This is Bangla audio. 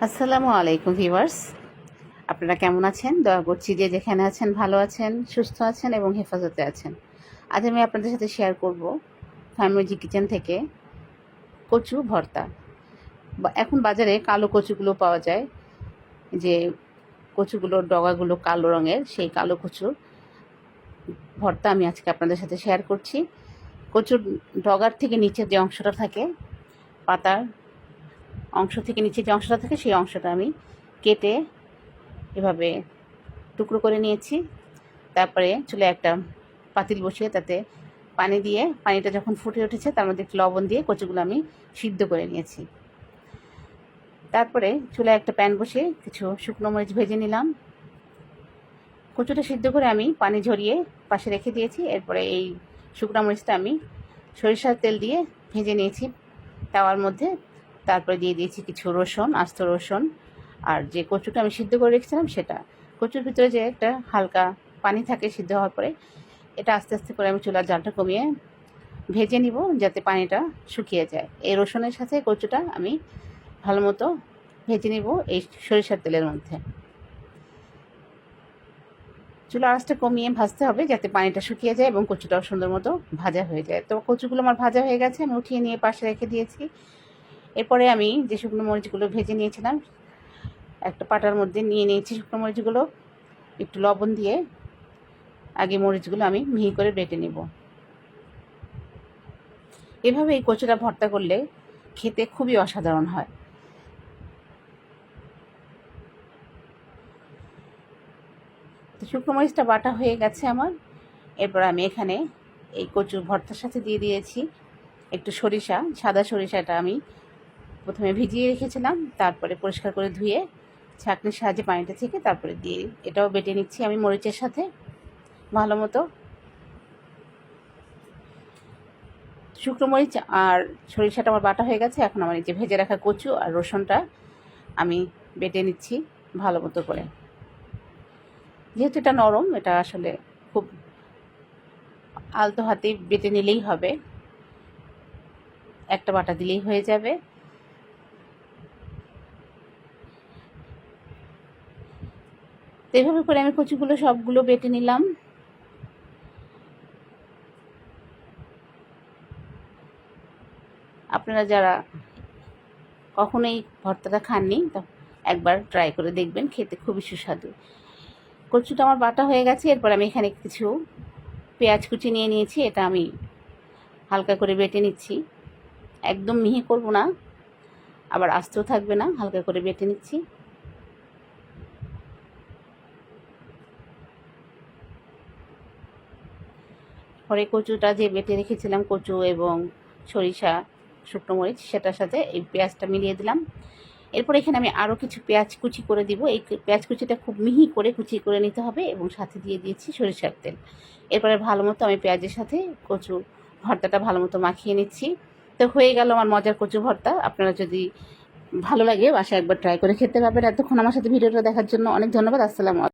আসসালামু আলাইকুম ভিউয়ার্স, আপনারা কেমন আছেন? দোয়া করছি যে যেখানে আছেন ভালো আছেন, সুস্থ আছেন এবং হেফাজতে আছেন। আজ আমি আপনাদের সাথে শেয়ার করব ফ্যামিলি কিচেন থেকে কচু ভর্তা। এখন বাজারে কালো কচুগুলো পাওয়া যায়, যে কচুগুলোর ডগাগুলো কালো রঙের, সেই কালো কচুর ভর্তা আমি আজকে আপনাদের সাথে শেয়ার করছি। কচুর ডগার থেকে নিচের যে অংশটা থাকে, পাতার অংশ থেকে নিচে যে অংশটা থাকে, সেই অংশটা আমি কেটে এভাবে টুকরো করে নিয়েছি। তারপরে চুলে একটা পাতিল বসিয়ে তাতে পানি দিয়ে, পানিটা যখন ফুটে উঠেছে তার মধ্যে একটু লবণ দিয়ে কচুগুলো আমি সিদ্ধ করে নিয়েছি। তারপরে চুলে একটা প্যান বসিয়ে কিছু শুকনো মরিচ ভেজে নিলাম। কচুটা সিদ্ধ করে আমি পানি ঝরিয়ে পাশে রেখে দিয়েছি। এরপরে এই শুকনো মরিচটা আমি সরিষার তেল দিয়ে ভেজে নিয়েছি তাওয়ার মধ্যে। তারপরে দিয়ে দিয়েছি কিছু রসুন, আস্ত রসুন, আর যে কচুটা আমি সিদ্ধ করে রেখেছিলাম সেটা। কচুর ভিতরে যে একটা হালকা পানি থাকে সিদ্ধ হওয়ার পরে, এটা আস্তে আস্তে করে আমি চুলার জালটা কমিয়ে ভেজে নিব যাতে পানিটা শুকিয়ে যায়। এই রসুনের সাথে কচুটা আমি ভালো মতো ভেজে নিব এই সরিষার তেলের মধ্যে। চুলা আঁচটা কমিয়ে ভাজতে হবে যাতে পানিটা শুকিয়ে যায় এবং কচুটাও সুন্দর মতো ভাজা হয়ে যায়। তো কচুগুলো আমার ভাজা হয়ে গেছে, আমি উঠিয়ে নিয়ে পাশে রেখে দিয়েছি। এরপরে আমি যে শুকনো মরিচগুলো ভেজে নিয়েছিলাম একটা পাটার মধ্যে নিয়ে নিয়েছি। শুকনো মরিচগুলো একটু লবণ দিয়ে আগে মরিচগুলো আমি মিহি করে বেটে নেব। এভাবে এই কচুটা ভর্তা করলে খেতে খুবই অসাধারণ হয়। তো শুকনো মরিচটা বাটা হয়ে গেছে আমার। এরপর আমি এখানে এই কচু ভর্তার সাথে দিয়ে দিয়েছি একটু সরিষা, সাদা সরিষাটা আমি প্রথমে ভিজিয়ে রেখেছিলাম, তারপরে পরিষ্কার করে ধুয়ে ছাঁকনির সাহায্যে পানিটা থেকে তারপরে দিয়ে এটাও বেটে নিচ্ছি আমি মরিচের সাথে ভালো মতো। শুকনো মরিচ আর সরিষাটা আমার বাটা হয়ে গেছে। এখন আমার এই যে ভেজে রাখা কচু আর রসুনটা আমি বেটে নিচ্ছি ভালো মতো করে। যেহেতু এটা নরম, এটা আসলে খুব আলতো হাতে বেটে নিলেই হবে, একটা বাটা দিলেই হয়ে যাবে। তো এভাবে করে আমি কচুগুলো সবগুলো বেটে নিলাম। আপনারা যারা কখনোই ভর্তাটা খাননি তো একবার ট্রাই করে দেখবেন, খেতে খুবই সুস্বাদু। কচুটা আমার বাটা হয়ে গেছে। এরপর আমি এখানে কিছু পেঁয়াজ কুচি নিয়ে নিয়েছি, এটা আমি হালকা করে বেটে নিচ্ছি। একদম মিহি করব না, আবার আস্তেও থাকবে না, হালকা করে বেটে নিচ্ছি। পরে কচুটা যে বেটে রেখেছিলাম, কচু এবং সরিষা, শুকনো মরিচ, সেটার সাথে এই পেঁয়াজটা মিলিয়ে দিলাম। এরপর এখানে আমি আরও কিছু পেঁয়াজ কুচি করে দিব। এই পেঁয়াজ কুচিটা খুব মিহি করে কুচি করে নিতে হবে এবং সাথে দিয়ে দিয়েছি সরিষার তেল। এরপরে ভালো মতো আমি পেঁয়াজের সাথে কচু ভর্তাটা ভালো মতো মাখিয়ে নিচ্ছি। তো হয়ে গেল আমার মজার কচু ভর্তা। আপনারা যদি ভালো লাগে বাসায় একবার ট্রাই করে খেতে পারবেন। এতক্ষণ আমার সাথে ভিডিওটা দেখার জন্য অনেক ধন্যবাদ। আসসালামু আলাইকুম।